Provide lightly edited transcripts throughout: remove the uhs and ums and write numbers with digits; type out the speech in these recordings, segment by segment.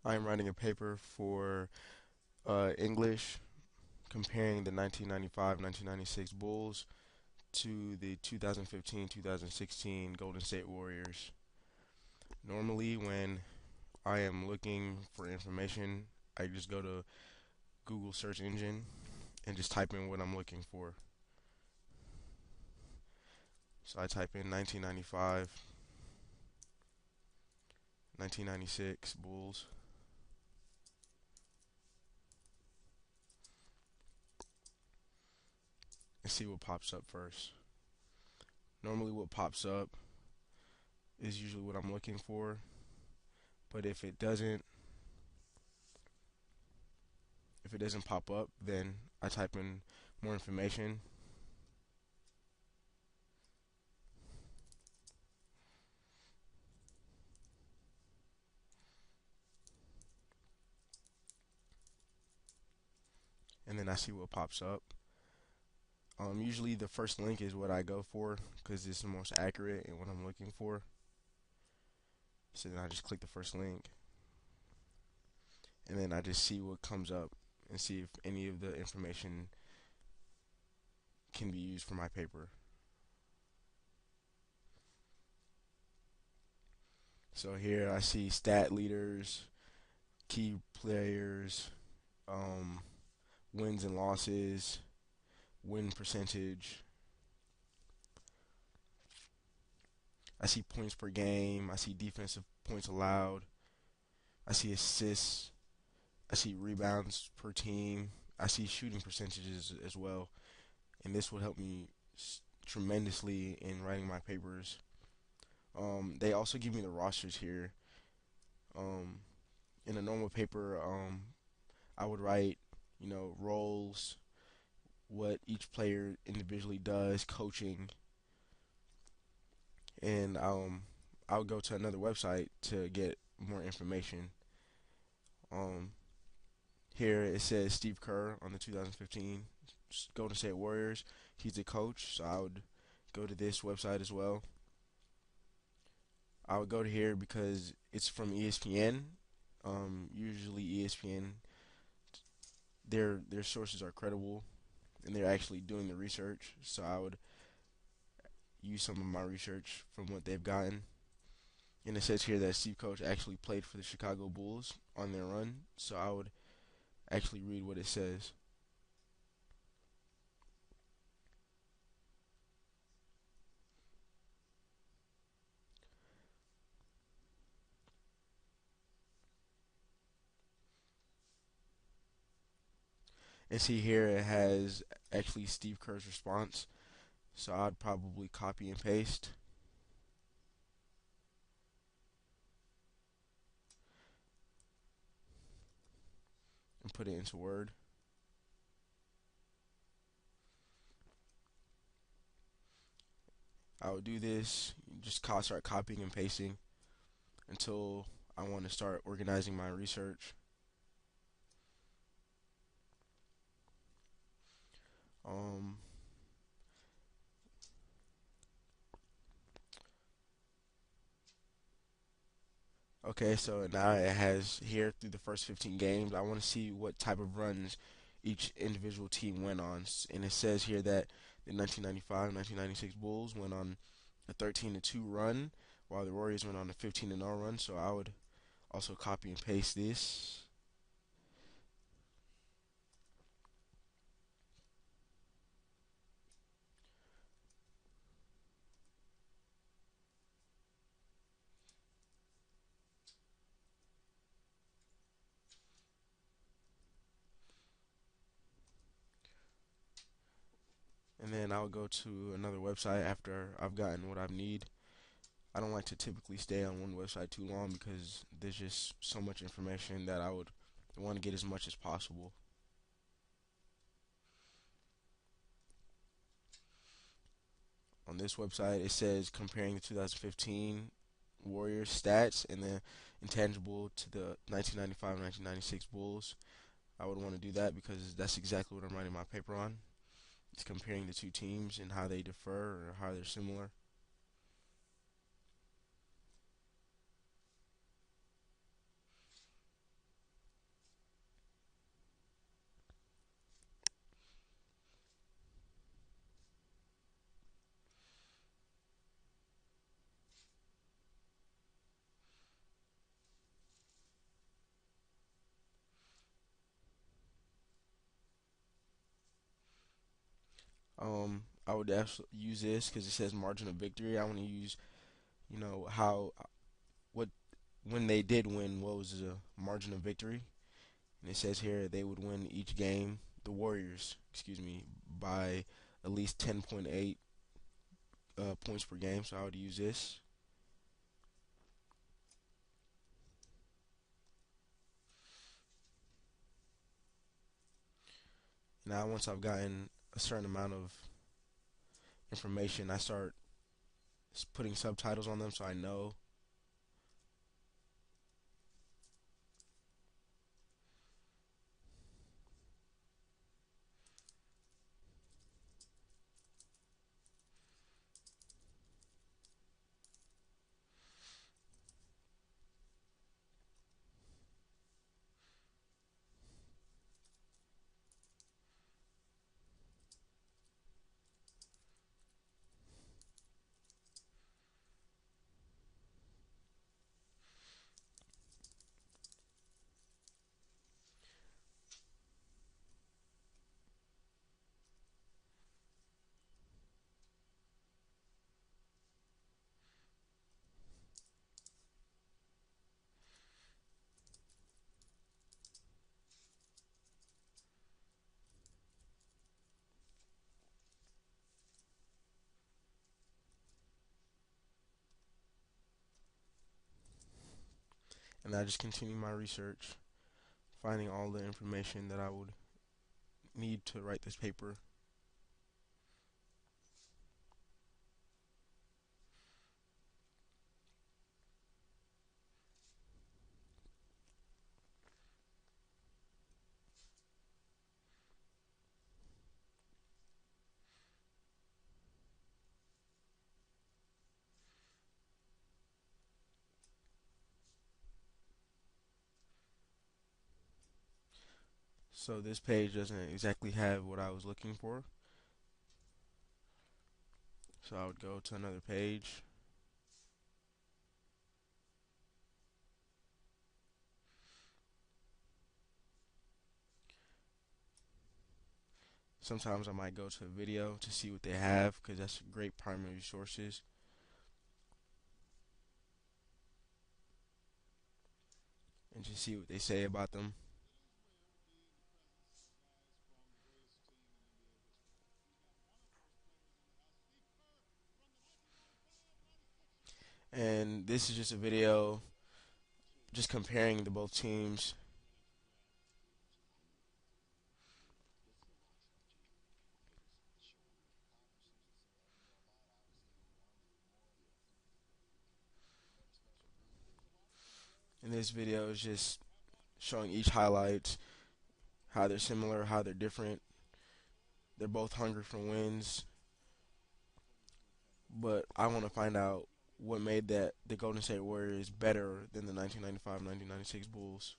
I'm writing a paper for English comparing the 1995-1996 Bulls to the 2015-2016 Golden State Warriors. Normally, when I am looking for information, I just go to Google search engine and just type in what I'm looking for. So I type in 1995, 1996 Bulls, and see what pops up first. Normally, what pops up is usually what I'm looking for, but if it doesn't pop up, then I type in more information, and then I see what pops up. Usually the first link is what I go for because it's the most accurate and what I'm looking for. So then I just click the first link, and then I just see what comes up and see if any of the information can be used for my paper. So here I see stat leaders, key players, um, wins and losses, win percentage. I see points per game. I see defensive points allowed. I see assists. I see rebounds per team. I see shooting percentages as well. And this would help me tremendously in writing my papers. They also give me the rosters here. Um, in a normal paper, I would write, roles, what each player individually does, coaching, and I would go to another website to get more information. Um, Here it says Steve Kerr on the 2015 Golden State Warriors. He's the coach, so I would go to this website as well. I would go to here because it's from ESPN. Usually ESPN, their sources are credible and they're actually doing the research. So I would use some of my research from what they've gotten. And it says here that Steve Coach actually played for the Chicago Bulls on their run. So I would actually read what it says. And see here it has actually Steve Kerr's response. So I'd probably copy and paste and put it into Word. I would do this, just start copying and pasting until I want to start organizing my research. Um, okay, so now it has here through the first 15 games. I want to see what type of runs each individual team went on. And it says here that the 1995-1996 Bulls went on a 13-2 run, while the Warriors went on a 15-0 run. So I would also copy and paste this. And then I'll go to another website after I've gotten what I need. I don't like to typically stay on one website too long because there's just so much information that I would want to get as much as possible. On this website, it says comparing the 2015 Warriors stats and the intangible to the 1995-1996 Bulls. I would want to do that because that's exactly what I'm writing my paper on. It's comparing the two teams and how they differ or how they're similar. I would use this because it says margin of victory. I want to use, how what when they did win, what was the margin of victory? And it says here they would win each game, the Warriors, excuse me, by at least 10.8 points per game. So I would use this. Now, once I've gotten a certain amount of information, I start putting subtitles on them so I know. And I just continue my research, finding all the information that I would need to write this paper. So this page doesn't exactly have what I was looking for. So I would go to another page. Sometimes I might go to a video to see what they have because that's great primary sources and just see what they say about them. And this is just a video just comparing the both teams. And this video is just showing each highlights, how they're similar, how they're different. They're both hungry for wins, but I want to find out what made that the Golden State Warriors better than the 1995-1996 Bulls.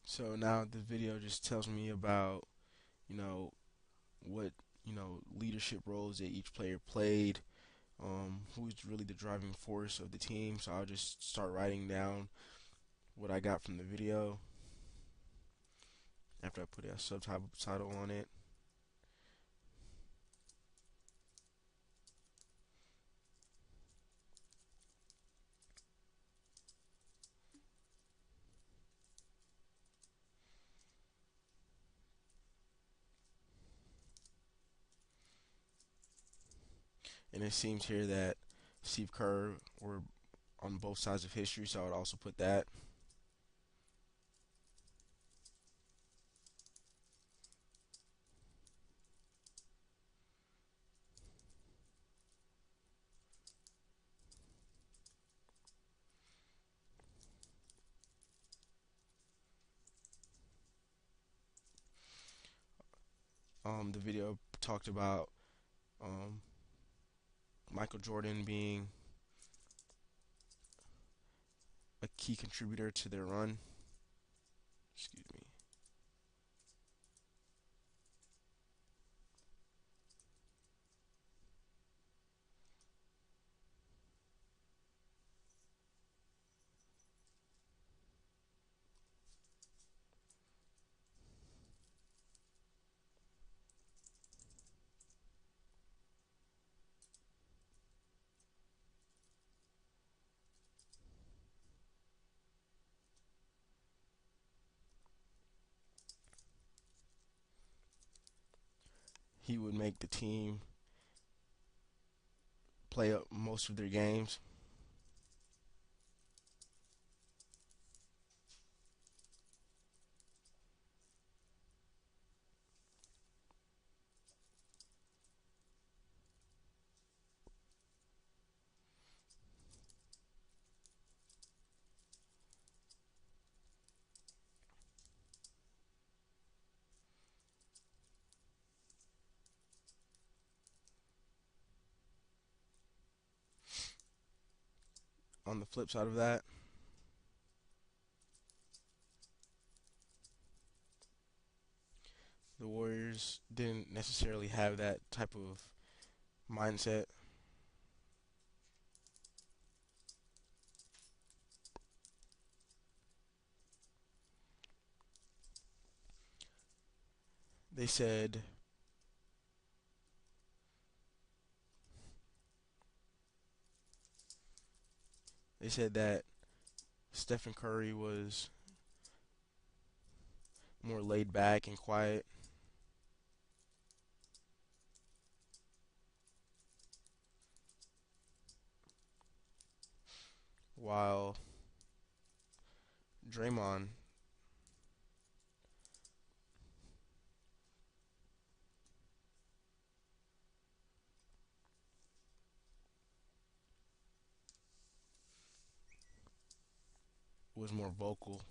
So now this video just tells me about, you know, what, leadership roles that each player played, who's really the driving force of the team. So I'll just start writing down what I got from the video after I put a subtitle on it. And it seems here that Steve Kerr were on both sides of history, so I would also put that. The video talked about um, Michael Jordan being a key contributor to their run. Excuse me. He would make the team play up most of their games. On the flip side of that, the Warriors didn't necessarily have that type of mindset. They said they said that Stephen Curry was more laid back and quiet, while Draymond was more vocal.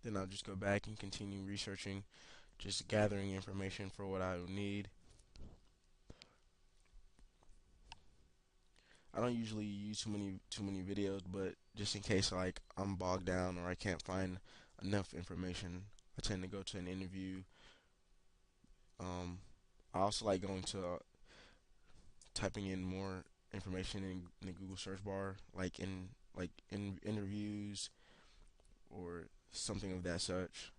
Then I'll just go back and continue researching, just gathering information for what I would need. I don't usually use too many videos, but just in case like I'm bogged down or I can't find enough information, I tend to go to an interview. Um, I also like going to typing in more information in the Google search bar, like in interviews or something of that such.